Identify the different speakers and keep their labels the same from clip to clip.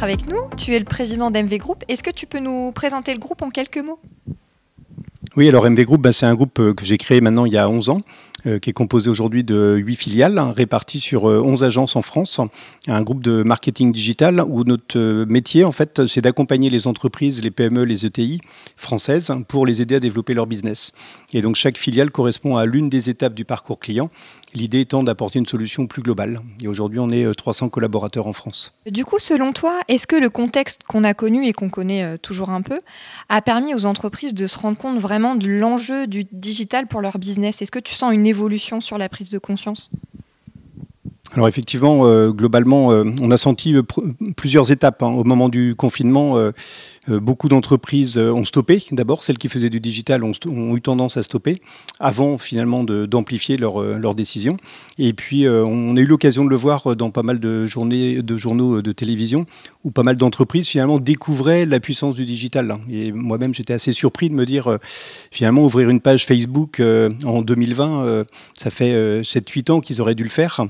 Speaker 1: d'être avec nous. Tu es le président d'MV Group. Est-ce que tu peux nous présenter le groupe en quelques mots?
Speaker 2: Oui, alors MV Group, c'est un groupe que j'ai créé maintenant il y a 11 ans, qui est composé aujourd'hui de 8 filiales, réparties sur 11 agences en France. Un groupe de marketing digital où notre métier, en fait, c'est d'accompagner les entreprises, les PME, les ETI françaises pour les aider à développer leur business. Et donc chaque filiale correspond à l'une des étapes du parcours client. L'idée étant d'apporter une solution plus globale. Et aujourd'hui, on est 300 collaborateurs en France.
Speaker 1: Du coup, selon toi, est-ce que le contexte qu'on a connu et qu'on connaît toujours un peu a permis aux entreprises de se rendre compte vraiment de l'enjeu du digital pour leur business? Est-ce que tu sens une évolution sur la prise de conscience?
Speaker 2: Alors effectivement, globalement, on a senti plusieurs étapes. Au moment du confinement, beaucoup d'entreprises ont stoppé. D'abord, celles qui faisaient du digital ont eu tendance à stopper avant finalement d'amplifier leurs décisions. Et puis, on a eu l'occasion de le voir dans pas mal de journaux de télévision où pas mal d'entreprises finalement découvraient la puissance du digital. Et moi-même, j'étais assez surpris de me dire, finalement, ouvrir une page Facebook en 2020, ça fait 7-8 ans qu'ils auraient dû le faire.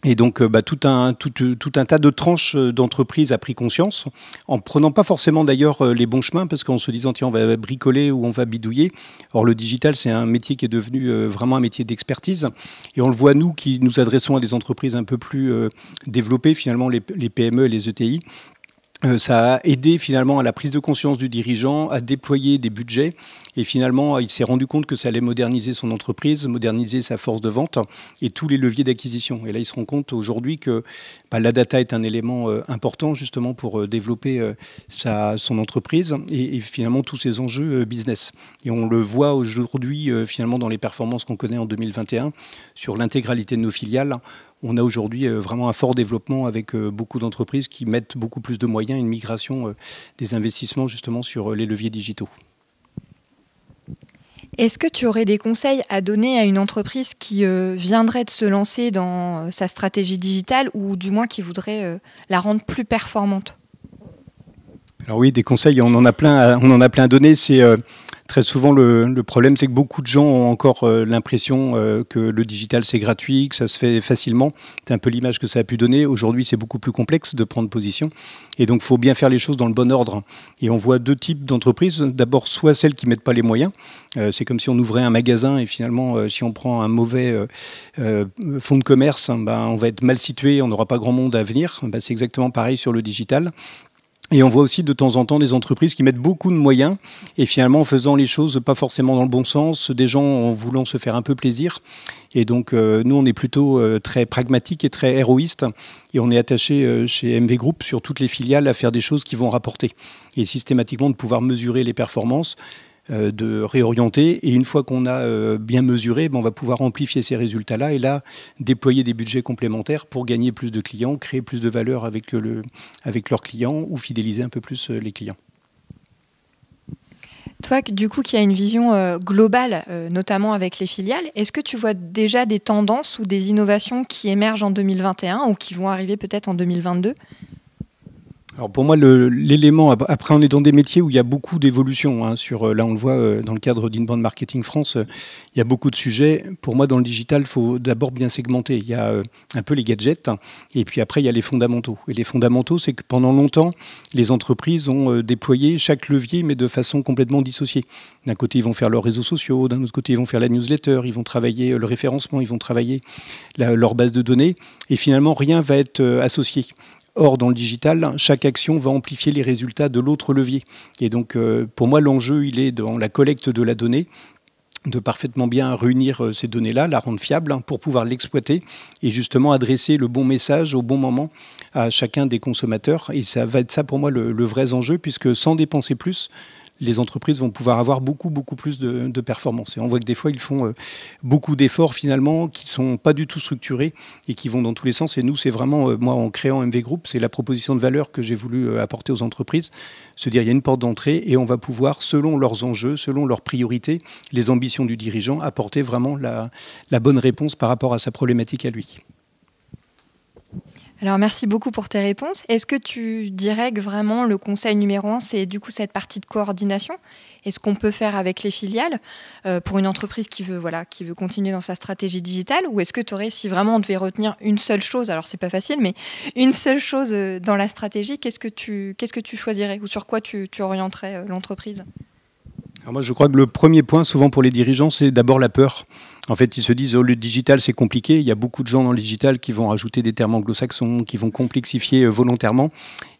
Speaker 2: Et donc, tout un tas de tranches d'entreprises a pris conscience, en prenant pas forcément d'ailleurs les bons chemins, parce qu'en se disant, tiens, on va bricoler ou on va bidouiller. Or, le digital, c'est un métier qui est devenu vraiment un métier d'expertise. Et on le voit, nous, qui nous adressons à des entreprises un peu plus développées, finalement, les PME et les ETI. Ça a aidé finalement à la prise de conscience du dirigeant, à déployer des budgets. Et finalement, il s'est rendu compte que ça allait moderniser son entreprise, moderniser sa force de vente et tous les leviers d'acquisition. Et là, il se rend compte aujourd'hui que la data est un élément important justement pour développer son entreprise et finalement tous ces enjeux business. Et on le voit aujourd'hui finalement dans les performances qu'on connaît en 2021 sur l'intégralité de nos filiales. On a aujourd'hui vraiment un fort développement avec beaucoup d'entreprises qui mettent beaucoup plus de moyens, une migration des investissements justement sur les leviers digitaux.
Speaker 1: Est-ce que tu aurais des conseils à donner à une entreprise qui viendrait de se lancer dans sa stratégie digitale ou du moins qui voudrait la rendre plus performante?
Speaker 2: Alors oui, des conseils, on en a plein à donner. C'est très souvent le problème, c'est que beaucoup de gens ont encore l'impression que le digital c'est gratuit, que ça se fait facilement. C'est un peu l'image que ça a pu donner. Aujourd'hui, c'est beaucoup plus complexe de prendre position. Et donc, il faut bien faire les choses dans le bon ordre. Et on voit deux types d'entreprises. D'abord, soit celles qui ne mettent pas les moyens. C'est comme si on ouvrait un magasin et finalement, si on prend un mauvais fonds de commerce, on va être mal situé, on n'aura pas grand monde à venir. C'est exactement pareil sur le digital. Et on voit aussi de temps en temps des entreprises qui mettent beaucoup de moyens et finalement en faisant les choses pas forcément dans le bon sens, des gens en voulant se faire un peu plaisir. Et donc nous on est plutôt très pragmatique et très héroïste et on est attaché chez MV Group sur toutes les filiales à faire des choses qui vont rapporter et systématiquement de pouvoir mesurer les performances, de réorienter et une fois qu'on a bien mesuré, on va pouvoir amplifier ces résultats-là et là déployer des budgets complémentaires pour gagner plus de clients, créer plus de valeur avec leurs clients ou fidéliser un peu plus les clients.
Speaker 1: Toi, du coup, qui as une vision globale, notamment avec les filiales, est-ce que tu vois déjà des tendances ou des innovations qui émergent en 2021 ou qui vont arriver peut-être en 2022 ?
Speaker 2: Alors pour moi, l'élément, après on est dans des métiers où il y a beaucoup d'évolutions. Là, on le voit dans le cadre d'Inbound Marketing France, il y a beaucoup de sujets. Pour moi, dans le digital, il faut d'abord bien segmenter. Il y a un peu les gadgets et puis après, il y a les fondamentaux. Et les fondamentaux, c'est que pendant longtemps, les entreprises ont déployé chaque levier, mais de façon complètement dissociée. D'un côté, ils vont faire leurs réseaux sociaux, d'un autre côté, ils vont faire la newsletter, ils vont travailler le référencement, ils vont travailler leur base de données et finalement, rien va être associé. Or, dans le digital, chaque action va amplifier les résultats de l'autre levier. Et donc, pour moi, l'enjeu, il est dans la collecte de la donnée, de parfaitement bien réunir ces données-là, la rendre fiable pour pouvoir l'exploiter et justement adresser le bon message au bon moment à chacun des consommateurs. Et ça va être ça, pour moi, le vrai enjeu, puisque sans dépenser plus, les entreprises vont pouvoir avoir beaucoup plus de performances. Et on voit que des fois, ils font beaucoup d'efforts finalement qui ne sont pas du tout structurés et qui vont dans tous les sens. Et nous, c'est vraiment, moi, en créant MV Group, c'est la proposition de valeur que j'ai voulu apporter aux entreprises. Se dire, il y a une porte d'entrée et on va pouvoir, selon leurs enjeux, selon leurs priorités, les ambitions du dirigeant, apporter vraiment la bonne réponse par rapport à sa problématique à lui.
Speaker 1: Alors, merci beaucoup pour tes réponses. Est-ce que tu dirais que vraiment le conseil numéro 1, c'est du coup cette partie de coordination? Est-ce qu'on peut faire avec les filiales pour une entreprise qui veut continuer dans sa stratégie digitale? Ou est-ce que tu aurais, si vraiment on devait retenir une seule chose, alors c'est pas facile, mais une seule chose dans la stratégie, qu'est-ce que tu choisirais? Ou sur quoi tu orienterais l'entreprise?
Speaker 2: Alors moi, je crois que le premier point, souvent pour les dirigeants, c'est d'abord la peur. En fait, ils se disent, oh, le digital, c'est compliqué. Il y a beaucoup de gens dans le digital qui vont rajouter des termes anglo-saxons, qui vont complexifier volontairement.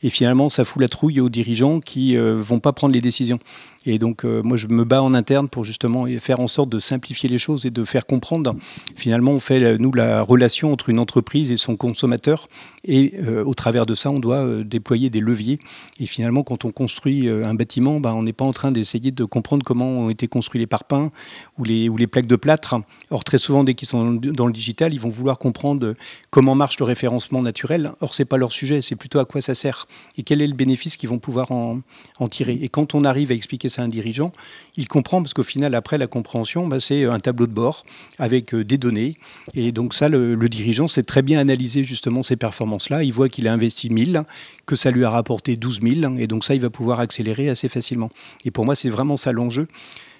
Speaker 2: Et finalement, ça fout la trouille aux dirigeants qui vont pas prendre les décisions. Et donc, moi, je me bats en interne pour justement faire en sorte de simplifier les choses et de faire comprendre. Finalement, on fait, nous, la relation entre une entreprise et son consommateur. Et au travers de ça, on doit déployer des leviers. Et finalement, quand on construit un bâtiment, on n'est pas en train d'essayer de comprendre comment ont été construits les parpaings ou les plaques de plâtre. Or, très souvent, dès qu'ils sont dans le digital, ils vont vouloir comprendre comment marche le référencement naturel. Or, ce n'est pas leur sujet, c'est plutôt à quoi ça sert et quel est le bénéfice qu'ils vont pouvoir en tirer. Et quand on arrive à expliquer ça à un dirigeant, il comprend, parce qu'au final, après la compréhension, c'est un tableau de bord avec des données. Et donc ça, le dirigeant sait très bien analyser justement ces performances-là. Il voit qu'il a investi 1000, que ça lui a rapporté 12 000. Et donc ça, il va pouvoir accélérer assez facilement. Et pour moi, c'est vraiment ça l'enjeu.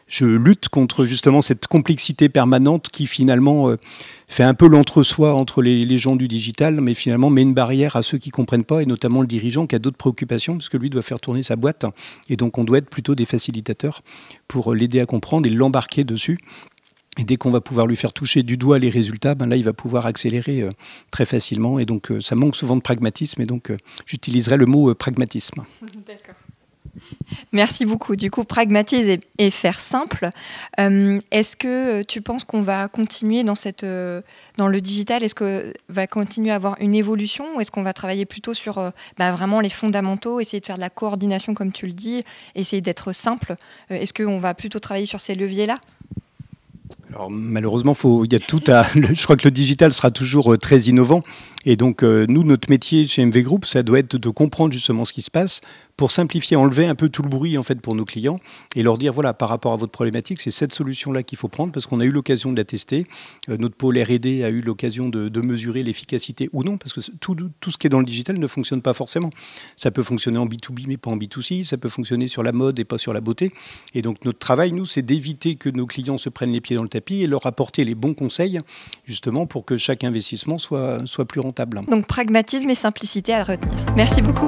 Speaker 2: Je lutte contre justement cette complexité permanente qui finalement fait un peu l'entre-soi entre les gens du digital, mais finalement met une barrière à ceux qui ne comprennent pas, et notamment le dirigeant qui a d'autres préoccupations, parce que lui doit faire tourner sa boîte. Et donc on doit être plutôt des facilitateurs pour l'aider à comprendre et l'embarquer dessus. Et dès qu'on va pouvoir lui faire toucher du doigt les résultats, là, il va pouvoir accélérer très facilement. Et donc, ça manque souvent de pragmatisme. Et donc, j'utiliserai le mot pragmatisme.
Speaker 1: D'accord. Merci beaucoup. Du coup, pragmatisme et faire simple. Est-ce que tu penses qu'on va continuer dans le digital? Est-ce qu'on va continuer à avoir une évolution, ou est-ce qu'on va travailler plutôt sur vraiment les fondamentaux, essayer de faire de la coordination, comme tu le dis, essayer d'être simple? Est-ce qu'on va plutôt travailler sur ces leviers-là?
Speaker 2: Alors malheureusement, il y a tout à. Je crois que le digital sera toujours très innovant. Et donc, nous, notre métier chez MV Group, ça doit être de comprendre justement ce qui se passe pour simplifier, enlever un peu tout le bruit en fait pour nos clients et leur dire, voilà, par rapport à votre problématique, c'est cette solution-là qu'il faut prendre, parce qu'on a eu l'occasion de la tester. Notre pôle R&D a eu l'occasion de mesurer l'efficacité ou non, parce que tout ce qui est dans le digital ne fonctionne pas forcément. Ça peut fonctionner en B2B, mais pas en B2C. Ça peut fonctionner sur la mode et pas sur la beauté. Et donc, notre travail, nous, c'est d'éviter que nos clients se prennent les pieds dans le tapis et leur apporter les bons conseils, justement, pour que chaque investissement soit plus rentable.
Speaker 1: Donc, pragmatisme et simplicité à retenir. Merci beaucoup.